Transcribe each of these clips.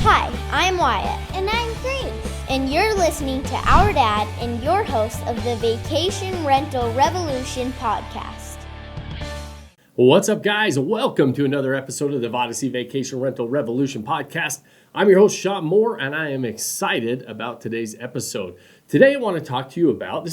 Hi, I'm Wyatt. And I'm Grace. And you're listening to our dad and your host of the Vacation Rental Revolution podcast. What's up, guys? Welcome to another episode of the Odyssey Vacation Rental Revolution podcast. I'm your host, Shawn Moore, and I am excited about today's episode. Today, I want to talk to you about,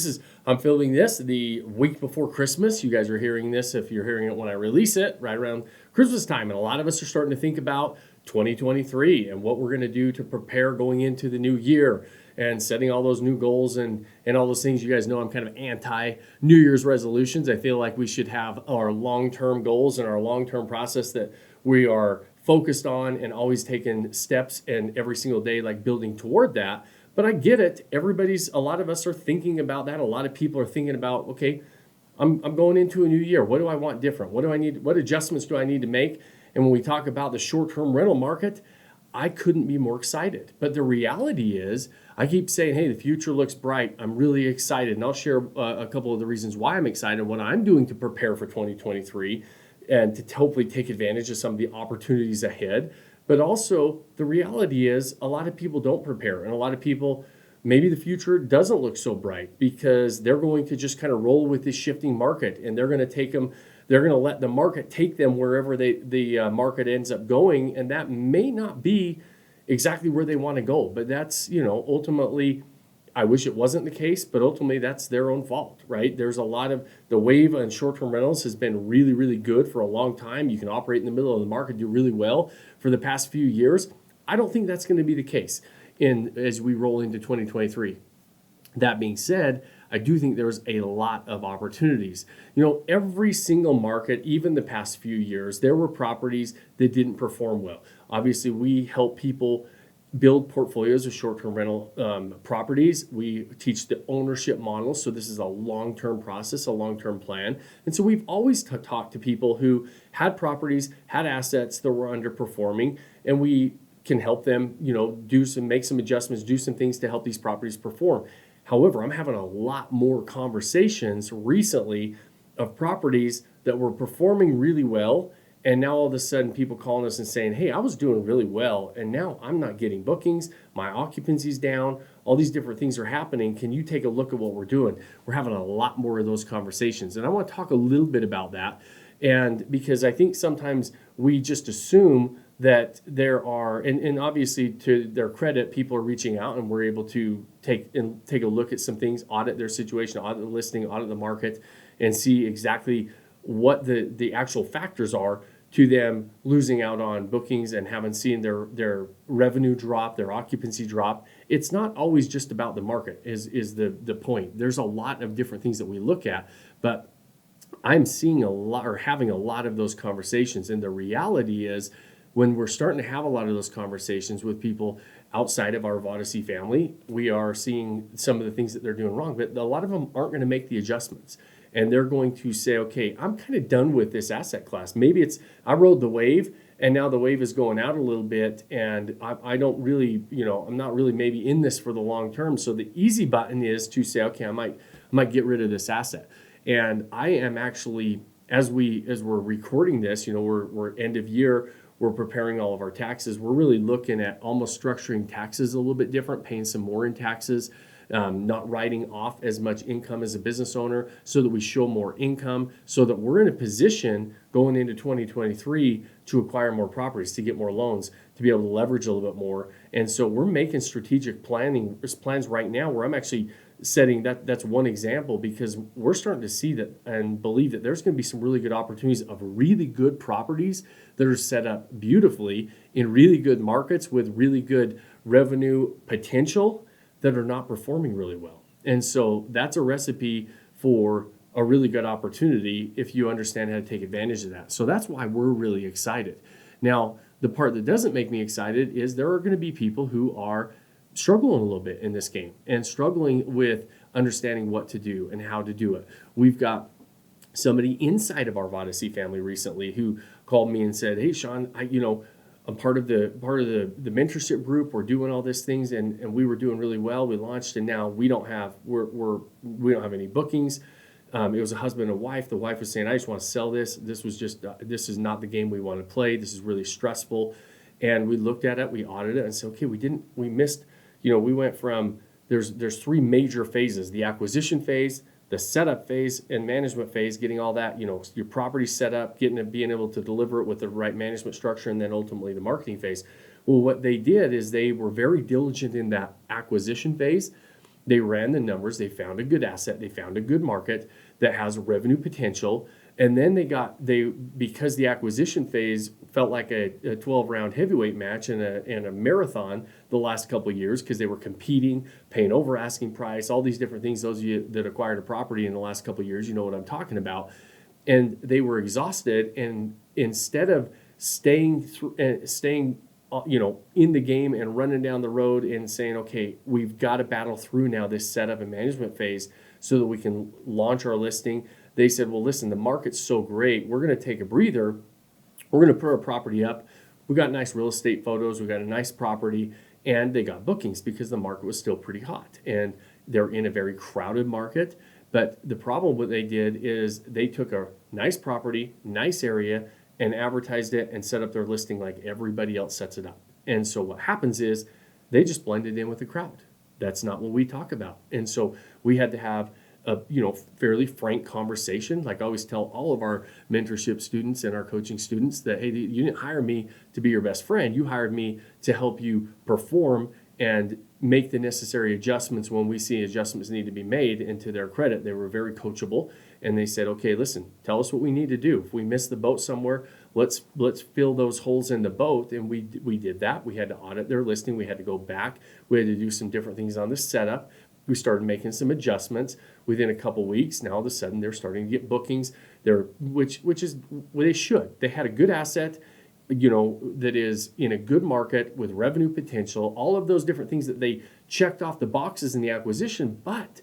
I'm filming this the week before Christmas. You guys are hearing this, if you're hearing it when I release it, right around Christmas time. And a lot of us are starting to think about 2023 and what we're going to do to prepare going into the new year and setting all those new goals and all those things. You guys know I'm kind of anti New Year's resolutions. I feel like we should have our long-term goals and our long-term process that we are focused on and always taking steps and every single day like building toward that. But I get it. A lot of us are thinking about that. A lot of people are thinking about, okay, I'm going into a new year. What do I want different? What do I need? What adjustments do I need to make? And when we talk about the short-term rental market, I couldn't be more excited. But the reality is, I keep saying, hey, the future looks bright. I'm really excited. And I'll share a couple of the reasons why I'm excited, what I'm doing to prepare for 2023 and to hopefully take advantage of some of the opportunities ahead. But also, the reality is a lot of people don't prepare. And a lot of people, maybe the future doesn't look so bright because they're going to just kind of roll with this shifting market. And they're going to let the market take them wherever the market ends up going. And that may not be exactly where they want to go. But that's, ultimately, I wish it wasn't the case, but ultimately that's their own fault, right? There's a lot of the wave on short-term rentals has been really, really good for a long time. You can operate in the middle of the market, do really well for the past few years. I don't think that's going to be the case as we roll into 2023. That being said, I do think there's a lot of opportunities. Every single market, even the past few years, there were properties that didn't perform well. Obviously, we help people build portfolios of short-term rental properties. We teach the ownership model. So this is a long-term process, a long-term plan. And so we've always talked to people who had properties, had assets that were underperforming, and we can help them, make some adjustments, do some things to help these properties perform. However, I'm having a lot more conversations recently of properties that were performing really well. And now all of a sudden people calling us and saying, hey, I was doing really well and now I'm not getting bookings. My occupancy's down. All these different things are happening. Can you take a look at what we're doing? We're having a lot more of those conversations. And I want to talk a little bit about that. And because I think sometimes we just assume that there are, and obviously to their credit, people are reaching out and we're able to take a look at some things, audit their situation, audit the listing, audit the market, and see exactly what the actual factors are to them losing out on bookings and haven't seen their revenue drop, their occupancy drop. It's not always just about the market is the point. There's a lot of different things that we look at, but I'm seeing a lot or having a lot of those conversations. And the reality is when we're starting to have a lot of those conversations with people outside of our Odyssey family, we are seeing some of the things that they're doing wrong, but a lot of them aren't going to make the adjustments. And they're going to say, okay, I'm kind of done with this asset class. Maybe I rode the wave and now the wave is going out a little bit and I don't really, I'm not really maybe in this for the long term. So the easy button is to say, okay, I might get rid of this asset. And I am actually, as we're recording this, we're end of year, we're preparing all of our taxes. We're really looking at almost structuring taxes a little bit different, paying some more in taxes. Not writing off as much income as a business owner so that we show more income so that we're in a position going into 2023 to acquire more properties, to get more loans, to be able to leverage a little bit more. And so we're making strategic plans right now where I'm actually setting that's one example because we're starting to see that and believe that there's going to be some really good opportunities of really good properties that are set up beautifully in really good markets with really good revenue potential that are not performing really well. And so that's a recipe for a really good opportunity if you understand how to take advantage of that. So that's why we're really excited. Now, the part that doesn't make me excited is there are going to be people who are struggling a little bit in this game and struggling with understanding what to do and how to do it. We've got somebody inside of our Odyssey family recently who called me and said, hey, Shawn, I'm part of the mentorship group. We're doing all these things, and we were doing really well. We launched, and now we don't have any bookings. It was a husband and wife. The wife was saying, "I just want to sell this. This is not the game we want to play. This is really stressful." And we looked at it, we audited it, and said, okay, we missed, we went from, there's three major phases: the acquisition phase, the setup phase, and management phase, getting all that, your property set up, being able to deliver it with the right management structure, and then ultimately the marketing phase. Well, what they did is they were very diligent in that acquisition phase. They ran the numbers, they found a good asset, they found a good market that has revenue potential. And then because the acquisition phase felt like a 12-round heavyweight match and a marathon the last couple of years, because they were competing, paying over asking price, all these different things. Those of you that acquired a property in the last couple of years, you know what I'm talking about. And they were exhausted, and instead of staying in the game and running down the road and saying, okay, we've got to battle through now this setup and management phase so that we can launch our listing, they said, well, listen, the market's so great, we're going to take a breather. We're going to put our property up. We got nice real estate photos. We got a nice property, and they got bookings because the market was still pretty hot, and they're in a very crowded market. But the problem what they did is they took a nice property, nice area, and advertised it and set up their listing like everybody else sets it up. And so what happens is they just blended in with the crowd. That's not what we talk about. And so we had to have a fairly frank conversation. Like I always tell all of our mentorship students and our coaching students that, hey, you didn't hire me to be your best friend. You hired me to help you perform and make the necessary adjustments when we see adjustments need to be made. And to their credit, they were very coachable, and they said, okay, listen, tell us what we need to do. If we miss the boat somewhere, let's fill those holes in the boat. And we did that. We had to audit their listing. We had to go back. We had to do some different things on the setup. We started making some adjustments. Within a couple weeks, now all of a sudden they're starting to get bookings. Which is well, they should. They had a good asset, that is in a good market with revenue potential, all of those different things that they checked off the boxes in the acquisition. But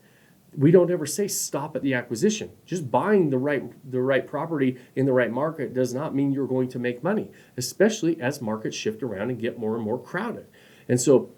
we don't ever say stop at the acquisition. Just buying the right property in the right market does not mean you're going to make money, especially as markets shift around and get more and more crowded. And so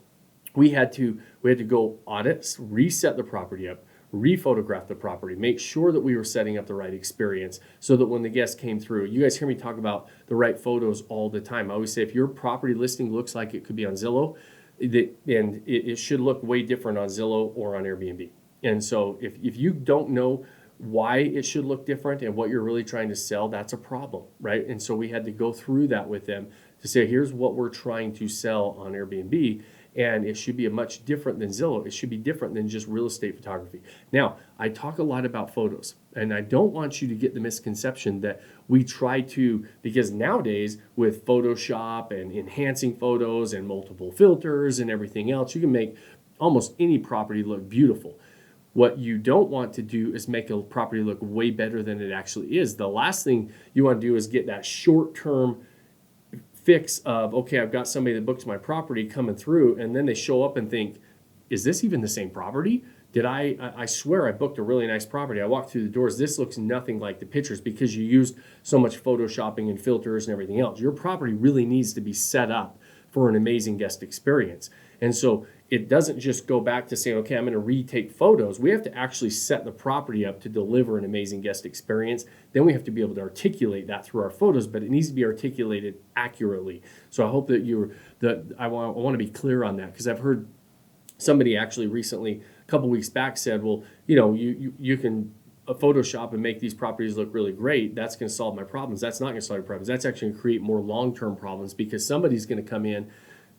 we had to go audit, reset the property up, re-photograph the property, make sure that we were setting up the right experience so that when the guests came through, you guys hear me talk about the right photos all the time. I always say if your property listing looks like it could be on Zillow, and it should look way different on Zillow or on Airbnb. And so if you don't know why it should look different and what you're really trying to sell, that's a problem, right? And so we had to go through that with them to say, here's what we're trying to sell on Airbnb. And it should be much different than Zillow. It should be different than just real estate photography. Now, I talk a lot about photos, and I don't want you to get the misconception that we try to, because nowadays with Photoshop and enhancing photos and multiple filters and everything else, you can make almost any property look beautiful. What you don't want to do is make a property look way better than it actually is. The last thing you want to do is get that short-term fix of, okay, I've got somebody that books my property coming through, and then they show up and think, is this even the same property? I swear I booked a really nice property. I walked through the doors. This looks nothing like the pictures because you used so much photoshopping and filters and everything else. Your property really needs to be set up for an amazing guest experience. And so it doesn't just go back to saying, okay, I'm going to retake photos. We have to actually set the property up to deliver an amazing guest experience. Then we have to be able to articulate that through our photos, but it needs to be articulated accurately. So I hope that I want to be clear on that, because I've heard somebody actually recently, a couple weeks back, said, well, you can Photoshop and make these properties look really great. That's going to solve my problems. That's not going to solve your problems. That's actually going to create more long-term problems, because somebody's going to come in,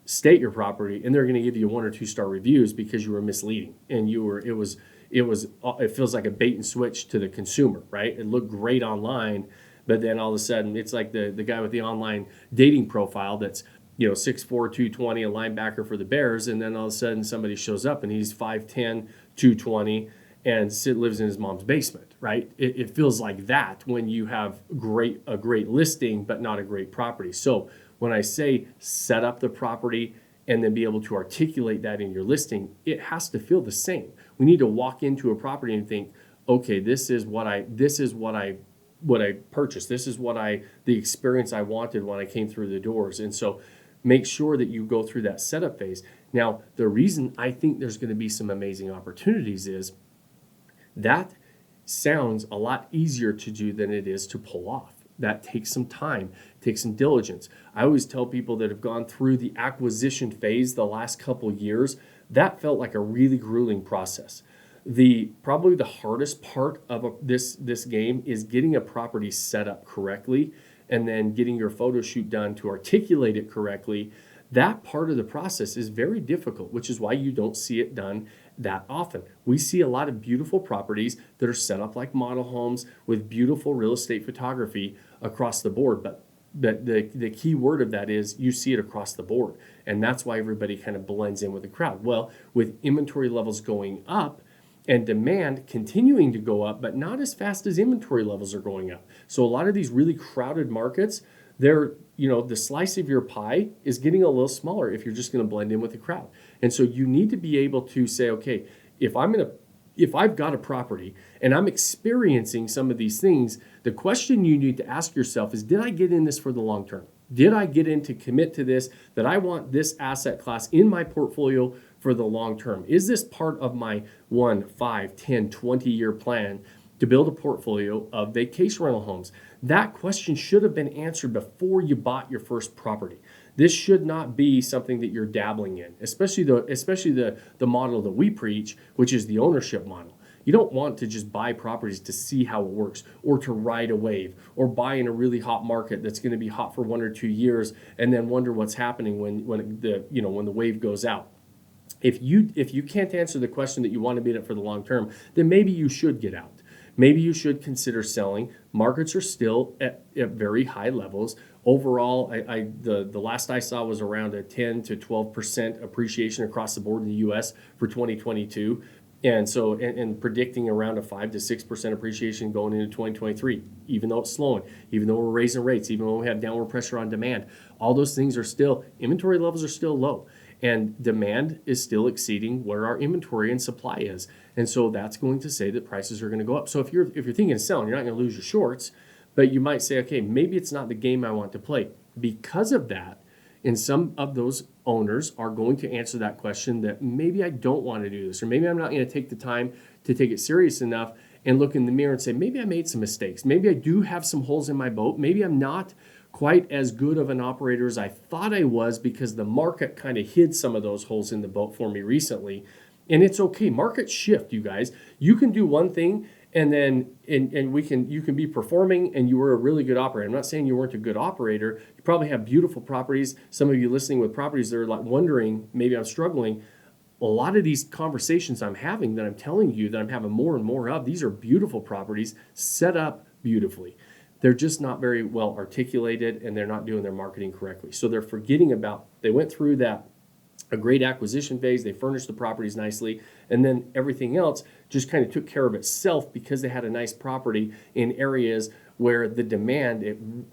state your property, and they're going to give you 1 or 2 star reviews because you were misleading, and it feels like a bait and switch to the consumer, right? It looked great online, but then all of a sudden it's like the guy with the online dating profile that's 6'4", 220, a linebacker for the Bears, and then all of a sudden somebody shows up and he's 5'10", 220, and lives in his mom's basement, right? It feels like that when you have a great listing but not a great property. So when I say set up the property and then be able to articulate that in your listing, it has to feel the same. We need to walk into a property and think, okay, this is what I purchased. This is the experience I wanted when I came through the doors. And so make sure that you go through that setup phase. Now, the reason I think there's going to be some amazing opportunities is that sounds a lot easier to do than it is to pull off. That takes some time, takes some diligence. I always tell people that have gone through the acquisition phase the last couple years, that felt like a really grueling process. Probably the hardest part of this game is getting a property set up correctly and then getting your photo shoot done to articulate it correctly. That part of the process is very difficult, which is why you don't see it done that often. We see a lot of beautiful properties that are set up like model homes with beautiful real estate photography across the board, but the key word of that is you see it across the board, and that's why everybody kind of blends in with the crowd. Well, with inventory levels going up and demand continuing to go up, but not as fast as inventory levels are going up. So a lot of these really crowded markets, the slice of your pie is getting a little smaller if you're just going to blend in with the crowd. And so you need to be able to say, okay, if I've got a property and I'm experiencing some of these things, the question you need to ask yourself is, did I get in this for the long term? Did I get in to commit to this, that I want this asset class in my portfolio for the long term? Is this part of my 1, 5, 10, 20-year plan to build a portfolio of vacation rental homes? That question should have been answered before you bought your first property. This should not be something that you're dabbling in, especially the model that we preach, which is the ownership model. You don't want to just buy properties to see how it works or to ride a wave or buy in a really hot market that's going to be hot for 1 or 2 years and then wonder what's happening when the wave goes out. If you can't answer the question that you want to be in it for the long term, then maybe you should get out. Maybe you should consider selling. Markets are still at very high levels. Overall, the last I saw was around a 10 to 12% appreciation across the board in the U.S. for 2022. And so, and predicting around a 5 to 6% appreciation going into 2023, even though it's slowing, even though we're raising rates, even though we have downward pressure on demand, all those things are still, inventory levels are still low. And demand is still exceeding where our inventory and supply is. And so that's going to say that prices are going to go up. So if you're thinking of selling, you're not going to lose your shorts, but you might say, okay, maybe it's not the game I want to play. Because of that, and some of those owners are going to answer that question that maybe I don't want to do this, or maybe I'm not going to take the time to take it serious enough and look in the mirror and say, maybe I made some mistakes. Maybe I do have some holes in my boat. Maybe I'm not quite as good of an operator as I thought I was because the market kind of hid some of those holes in the boat for me recently. And it's okay. Markets shift, you guys. You can do one thing and then you can be performing and you were a really good operator. I'm not saying you weren't a good operator. You probably have beautiful properties. Some of you listening with properties that are like wondering, maybe I'm struggling. A lot of these conversations I'm having that I'm telling you that I'm having more and more of, these are beautiful properties set up beautifully. They're just not very well articulated and they're not doing their marketing correctly. So they're forgetting they went through a great acquisition phase, they furnished the properties nicely, and then everything else just kind of took care of itself because they had a nice property in areas where the demand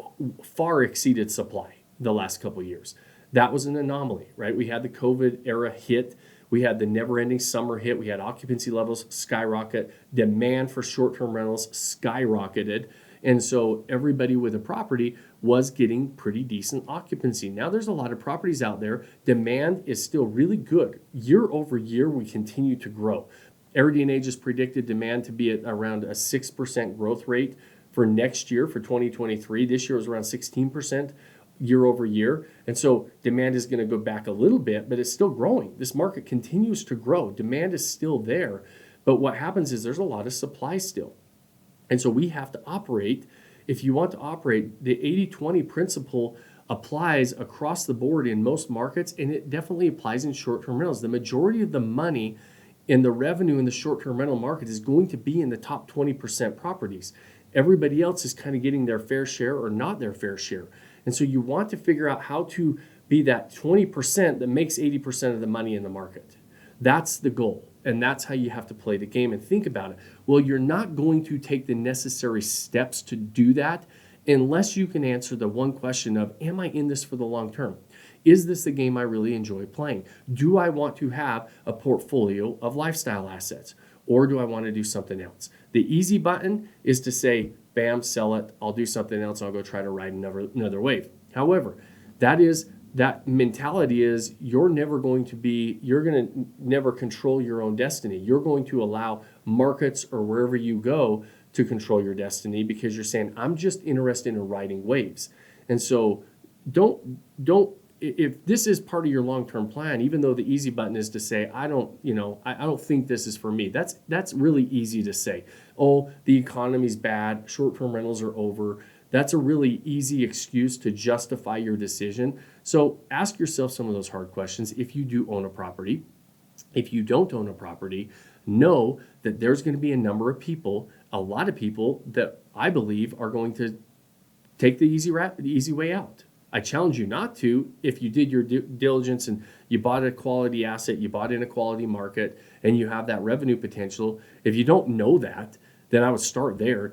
far exceeded supply the last couple of years. That was an anomaly, right? We had the COVID era hit. We had the never-ending summer hit. We had occupancy levels skyrocket. Demand for short-term rentals skyrocketed. And so everybody with a property was getting pretty decent occupancy. Now there's a lot of properties out there. Demand is still really good. Year over year, we continue to grow. RD&A just predicted demand to be at around a 6% growth rate for next year, for 2023. This year was around 16% year over year. And so demand is going to go back a little bit, but it's still growing. This market continues to grow. Demand is still there. But what happens is there's a lot of supply still. And so we have to operate. If you want to operate, the 80-20 principle applies across the board in most markets, and it definitely applies in short-term rentals. The majority of the money in the revenue in the short-term rental market is going to be in the top 20% properties. Everybody else is kind of getting their fair share or not their fair share. And so you want to figure out how to be that 20% that makes 80% of the money in the market. That's the goal. And that's how you have to play the game and think about it. Well, you're not going to take the necessary steps to do that unless you can answer the one question of, am I in this for the long term? Is this the game I really enjoy playing? Do I want to have a portfolio of lifestyle assets? Or do I want to do something else? The easy button is to say, bam, sell it. I'll do something else. I'll go try to ride another wave. However, that mentality is you're going to never control your own destiny. You're going to allow markets or wherever you go to control your destiny because you're saying, I'm just interested in riding waves. And so don't if this is part of your long-term plan, even though the easy button is to say, I don't think this is for me. That's really easy to say. Oh, the economy's bad, short-term rentals are over. That's a really easy excuse to justify your decision. So ask yourself some of those hard questions. If you do own a property, if you don't own a property, know that there's going to be a number of people, a lot of people that I believe are going to take the easy way out. I challenge you not to. If you did your due diligence and you bought a quality asset, you bought in a quality market, and you have that revenue potential, if you don't know that, then I would start there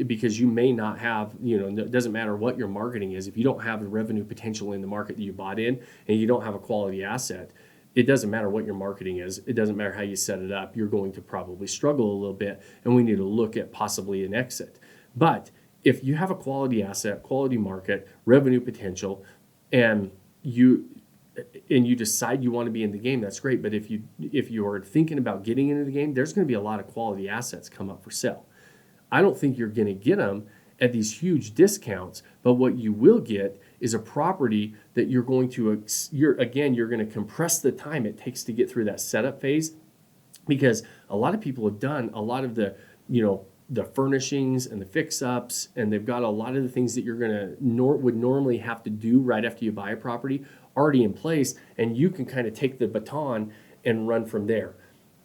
because you may not have, it doesn't matter what your marketing is. If you don't have the revenue potential in the market that you bought in and you don't have a quality asset, it doesn't matter what your marketing is. It doesn't matter how you set it up. You're going to probably struggle a little bit, and we need to look at possibly an exit. But if you have a quality asset, quality market, revenue potential, and you decide you want to be in the game, that's great. But if you are thinking about getting into the game, there's going to be a lot of quality assets come up for sale. I don't think you're going to get them at these huge discounts, but what you will get is a property that you're going to compress the time it takes to get through that setup phase, because a lot of people have done a lot of the furnishings and the fix-ups, and they've got a lot of the things that you're would normally have to do right after you buy a property already in place, and you can kind of take the baton and run from there.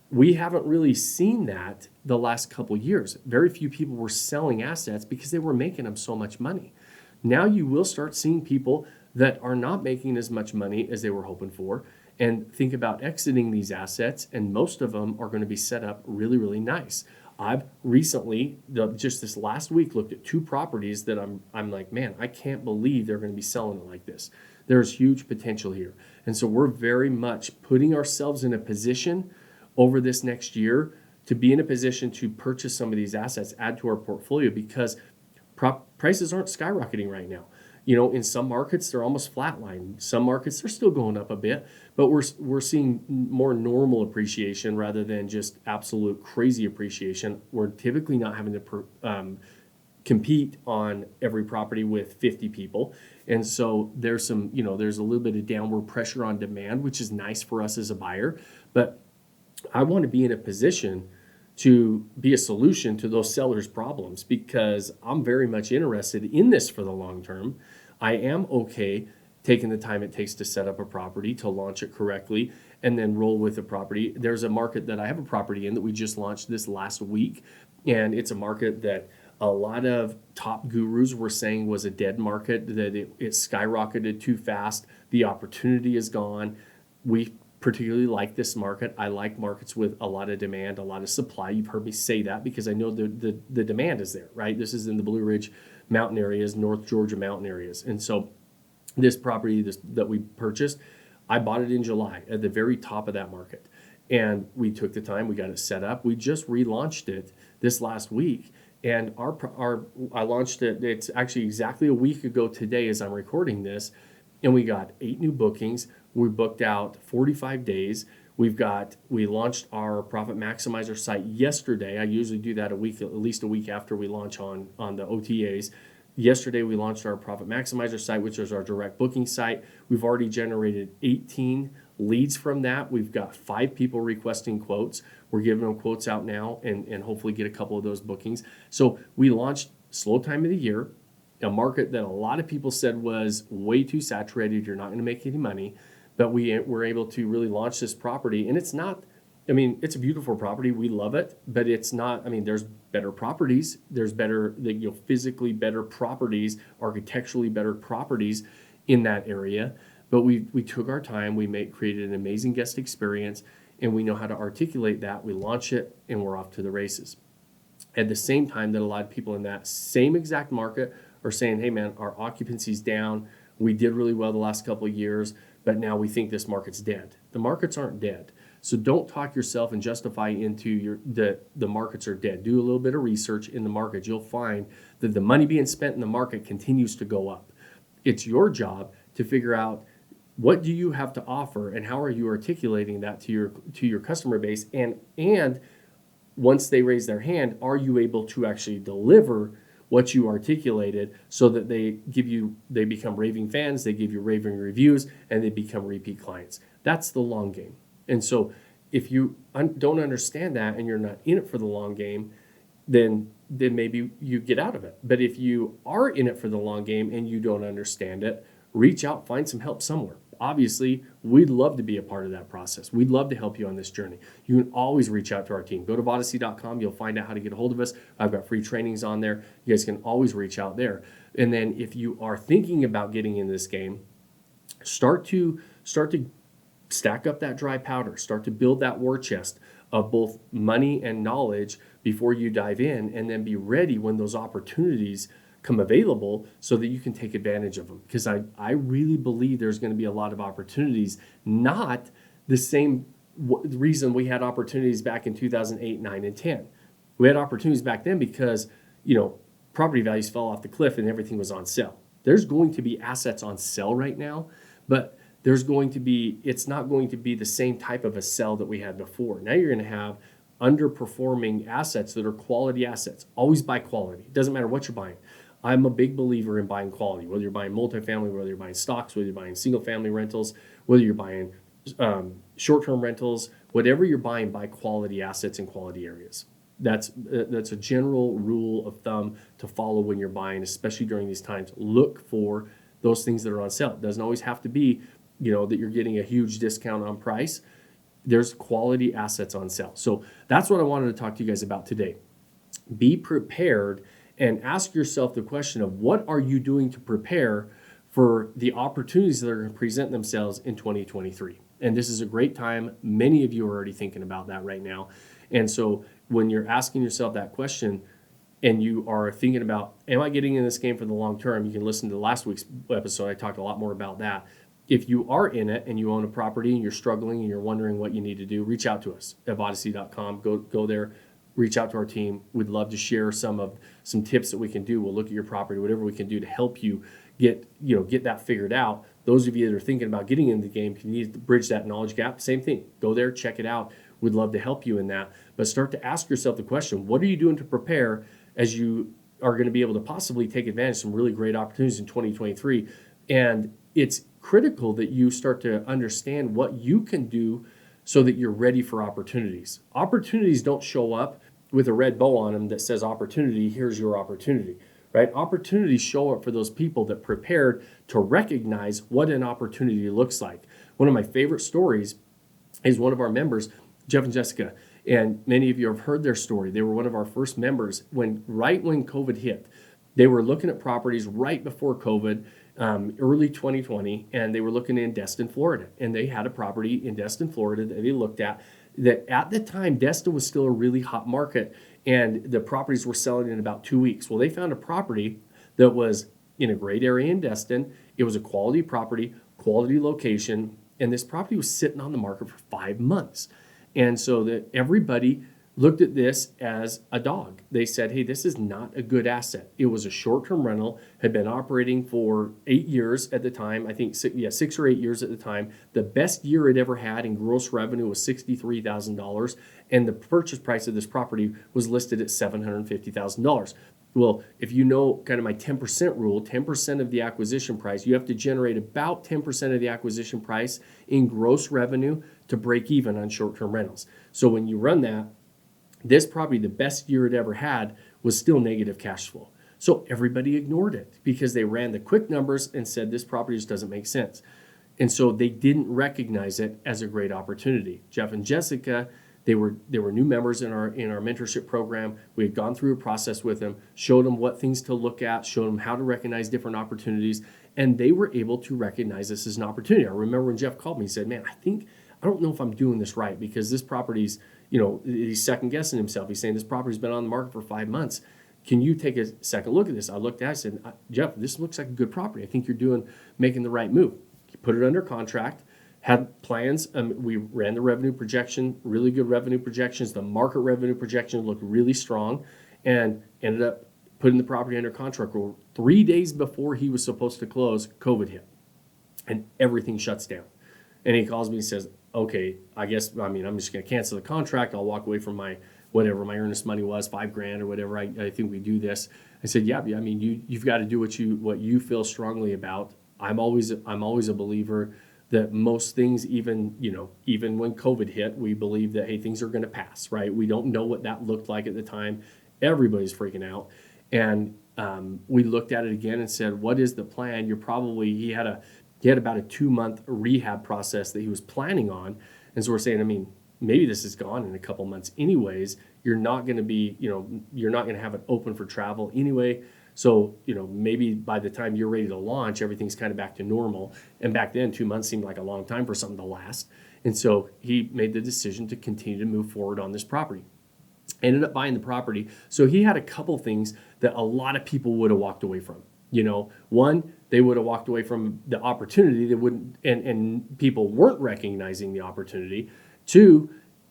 We haven't really seen that the last couple years. Very few people were selling assets because they were making them so much money. Now you will start seeing people that are not making as much money as they were hoping for and think about exiting these assets, and most of them are going to be set up really, really nice. I've recently, just this last week, looked at 2 properties that I'm like, man, I can't believe they're going to be selling it like this. There's huge potential here. And so we're very much putting ourselves in a position over this next year to be in a position to purchase some of these assets, add to our portfolio, because prices aren't skyrocketing right now. In some markets, they're almost flatline. Some markets, they're still going up a bit, but we're seeing more normal appreciation rather than just absolute crazy appreciation. We're typically not having to compete on every property with 50 people. And so there's there's a little bit of downward pressure on demand, which is nice for us as a buyer. But I want to be in a position to be a solution to those sellers' problems, because I'm very much interested in this for the long term. I am okay taking the time it takes to set up a property, to launch it correctly, and then roll with the property. There's a market that I have a property in that we just launched this last week, and it's a market that a lot of top gurus were saying was a dead market, that it skyrocketed too fast, the opportunity is gone. We particularly like this market. I like markets with a lot of demand, a lot of supply. You've heard me say that because I know the demand is there, right? This is in the Blue Ridge mountain areas, North Georgia mountain areas. And so this property that we purchased, I bought it in July at the very top of that market. And we took the time, we got it set up. We just relaunched it this last week. And I launched it, it's actually exactly a week ago today as I'm recording this. And we got 8 new bookings. We booked out 45 days. We launched our Profit Maximizer site yesterday. I usually do that at least a week after we launch on the OTAs. Yesterday, we launched our Profit Maximizer site, which is our direct booking site. We've already generated 18 leads from that. We've got 5 people requesting quotes. We're giving them quotes out now and hopefully get a couple of those bookings. So we launched slow time of the year, a market that a lot of people said was way too saturated. You're not going to make any money. But we were able to really launch this property. And it's not, it's a beautiful property. We love it. But it's not, there's better properties. There's physically better properties, architecturally better properties in that area. But we took our time. We created an amazing guest experience. And we know how to articulate that. We launch it and we're off to the races. At the same time that a lot of people in that same exact market are saying, hey man, our occupancy's down. We did really well the last couple of years, but now we think this market's dead. The markets aren't dead. So don't talk yourself and justify into the markets are dead. Do a little bit of research in the market. You'll find that the money being spent in the market continues to go up. It's your job to figure out what do you have to offer and how are you articulating that to your customer base, and once they raise their hand, are you able to actually deliver what you articulated so that they become raving fans, they give you raving reviews, and they become repeat clients? That's the long game. And so if you don't understand that and you're not in it for the long game, then maybe you get out of it. But if you are in it for the long game and you don't understand it, reach out, find some help somewhere. Obviously, we'd love to be a part of that process. We'd love to help you on this journey. You can always reach out to our team. Go to Odyssey.com. You'll find out how to get a hold of us. I've got free trainings on there. You guys can always reach out there. And then if you are thinking about getting in this game, start to stack up that dry powder. Start to build that war chest of both money and knowledge before you dive in, and then be ready when those opportunities come available so that you can take advantage of them. Because I really believe there's going to be a lot of opportunities, not the same reason we had opportunities back in 2008, 9, and 10. We had opportunities back then because, property values fell off the cliff and everything was on sale. There's going to be assets on sale right now, but it's not going to be the same type of a sell that we had before. Now you're going to have underperforming assets that are quality assets. Always buy quality. It doesn't matter what you're buying. I'm a big believer in buying quality, whether you're buying multifamily, whether you're buying stocks, whether you're buying single family rentals, whether you're buying short-term rentals, whatever you're buying, buy quality assets in quality areas. That's a general rule of thumb to follow when you're buying, especially during these times. Look for those things that are on sale. It doesn't always have to be, that you're getting a huge discount on price. There's quality assets on sale. So that's what I wanted to talk to you guys about today. Be prepared and ask yourself the question of what are you doing to prepare for the opportunities that are going to present themselves in 2023. And this is a great time. Many of you are already thinking about that right now. And so when you're asking yourself that question and you are thinking about, am I getting in this game for the long term? You can listen to last week's episode. I talked a lot more about that. If you are in it and you own a property and you're struggling and you're wondering what you need to do, reach out to us at Odyssey.com. Go there. Reach out to our team. We'd love to share some tips that we can do. We'll look at your property, whatever we can do to help you get that figured out. Those of you that are thinking about getting in the game, can you bridge that knowledge gap? Same thing. Go there, check it out. We'd love to help you in that. But start to ask yourself the question, what are you doing to prepare as you are going to be able to possibly take advantage of some really great opportunities in 2023? And it's critical that you start to understand what you can do so that you're ready for opportunities. Opportunities don't show up with a red bow on them that says opportunity, here's your opportunity, right? Opportunities show up for those people that prepared to recognize what an opportunity looks like. One of my favorite stories is one of our members, Jeff and Jessica, and many of you have heard their story. They were one of our first members when Rightwing Covid hit. They were looking at properties right before COVID, early 2020, and they were looking in Destin, Florida. And they had a property in Destin, Florida that they looked at that at the time, Destin was still a really hot market and the properties were selling in about 2 weeks. Well, they found a property that was in a great area in Destin. It was a quality property, quality location, and this property was sitting on the market for 5 months. And so that everybody looked at this as a dog. They said, hey, this is not a good asset. It was a short-term rental, had been operating for 8 years at the time. I think 6 or 8 years at the time. The best year it ever had in gross revenue was $63,000. And the purchase price of this property was listed at $750,000. Well, if you know kind of my 10% rule, 10% of the acquisition price, you have to generate about 10% of the acquisition price in gross revenue to break even on short-term rentals. So when you run that, this property, the best year it ever had, was still negative cash flow. So everybody ignored it because they ran the quick numbers and said this property just doesn't make sense. And so they didn't recognize it as a great opportunity. Jeff and Jessica, they were new members in our mentorship program. We had gone through a process with them, showed them what things to look at, showed them how to recognize different opportunities, and they were able to recognize this as an opportunity. I remember when Jeff called me, he said, man, I don't know if I'm doing this right because this property's, he's second guessing himself. He's saying this property's been on the market for 5 months. Can you take a second look at this? I looked at it, I said, Jeff, this looks like a good property. I think you're making the right move. He put it under contract, had plans. We ran the revenue projection, really good revenue projections. The market revenue projection looked really strong and ended up putting the property under contract. 3 days before he was supposed to close, COVID hit and everything shuts down. And he calls me and says, okay, I'm just going to cancel the contract. I'll walk away from my whatever my earnest money was, $5,000 or whatever. I think we do this. I said, yeah, I mean, you've got to do what you feel strongly about. I'm always a believer that most things, even when COVID hit, we believe that, hey, things are going to pass, right? We don't know what that looked like at the time. Everybody's freaking out. And we looked at it again and said, what is the plan? He had about a 2-month rehab process that he was planning on. And so we're saying, I mean, maybe this is gone in a couple months anyways. You're not going to have it open for travel anyway. So, maybe by the time you're ready to launch, everything's kind of back to normal. And back then, 2 months seemed like a long time for something to last. And so he made the decision to continue to move forward on this property. Ended up buying the property. So he had a couple things that a lot of people would have walked away from. One, they would have walked away from the opportunity. They wouldn't, and people weren't recognizing the opportunity. 2,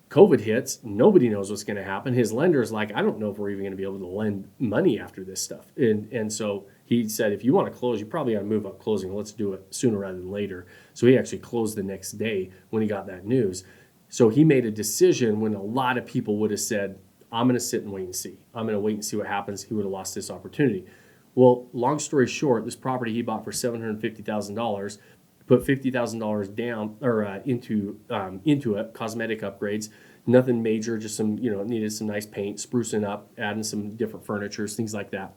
COVID hits, nobody knows what's going to happen. His lender is like, I don't know if we're even going to be able to lend money after this stuff. And so he said, if you want to close, you probably got to move up closing. Let's do it sooner rather than later. So he actually closed the next day when he got that news. So he made a decision when a lot of people would have said, I'm going to sit and wait and see. I'm going to wait and see what happens. He would have lost this opportunity. Well, long story short, this property he bought for $750,000, put $50,000 down or into it, cosmetic upgrades, nothing major, just some, needed some nice paint, sprucing up, adding some different furnitures, things like that.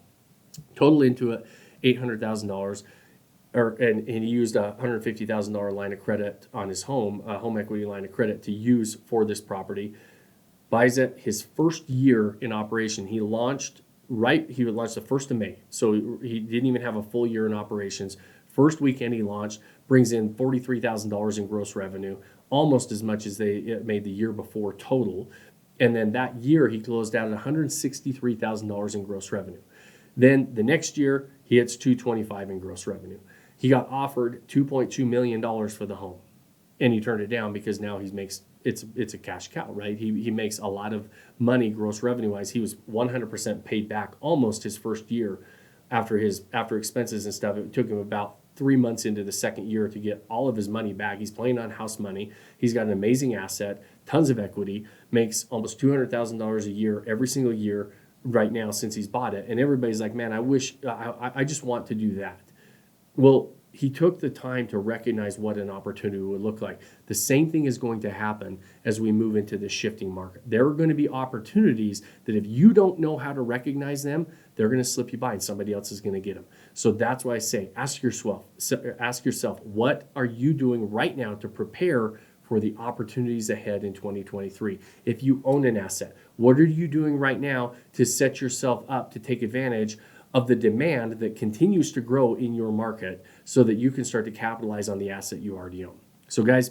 Total into it, $800,000, and he used a $150,000 line of credit on his home equity line of credit to use for this property. Buys it. His first year in operation, he would launch the 1st of May. So he didn't even have a full year in operations. First weekend he launched, brings in $43,000 in gross revenue, almost as much as they made the year before total. And then that year he closed out at $163,000 in gross revenue. Then the next year he hits $225,000 in gross revenue. He got offered $2.2 million for the home, and he turned it down because now it's a cash cow, right? He makes a lot of money gross revenue wise. He was 100% paid back almost his first year after expenses and stuff. It took him about 3 months into the second year to get all of his money back. He's playing on house money. He's got an amazing asset, tons of equity, makes almost $200,000 a year every single year right now since he's bought it. And everybody's like, man, I just want to do that. Well, he took the time to recognize what an opportunity would look like. The same thing is going to happen as we move into this shifting market. There are going to be opportunities that if you don't know how to recognize them, they're going to slip you by and somebody else is going to get them. So that's why I say, ask yourself, what are you doing right now to prepare for the opportunities ahead in 2023? If you own an asset, what are you doing right now to set yourself up to take advantage of the demand that continues to grow in your market so that you can start to capitalize on the asset you already own? So guys,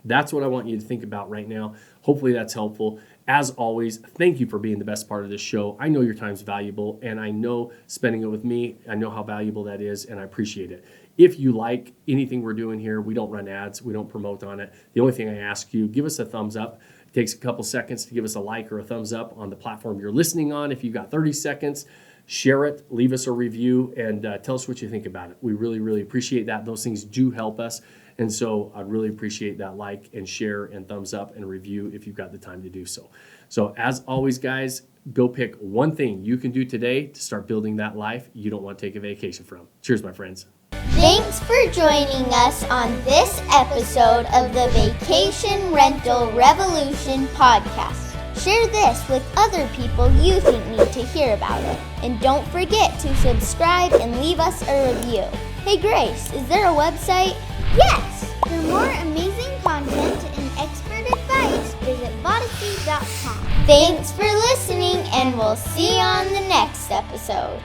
that's what I want you to think about right now. Hopefully that's helpful. As always, thank you for being the best part of this show. I know your time's valuable, and I know spending it with me, I know how valuable that is, and I appreciate it. If you like anything we're doing here, we don't run ads, we don't promote on it. The only thing I ask you, give us a thumbs up. It takes a couple seconds to give us a like or a thumbs up on the platform you're listening on. If you've got 30 seconds, share it, leave us a review, and tell us what you think about it. We really, really appreciate that. Those things do help us. And so I'd really appreciate that like and share and thumbs up and review if you've got the time to do so. So as always, guys, go pick one thing you can do today to start building that life you don't want to take a vacation from. Cheers, my friends. Thanks for joining us on this episode of the Vacation Rental Revolution podcast. Share this with other people you think need to hear about it. And don't forget to subscribe and leave us a review. Hey Grace, is there a website? Yes! For more amazing content and expert advice, visit Odyssey.com. Thanks for listening, and we'll see you on the next episode.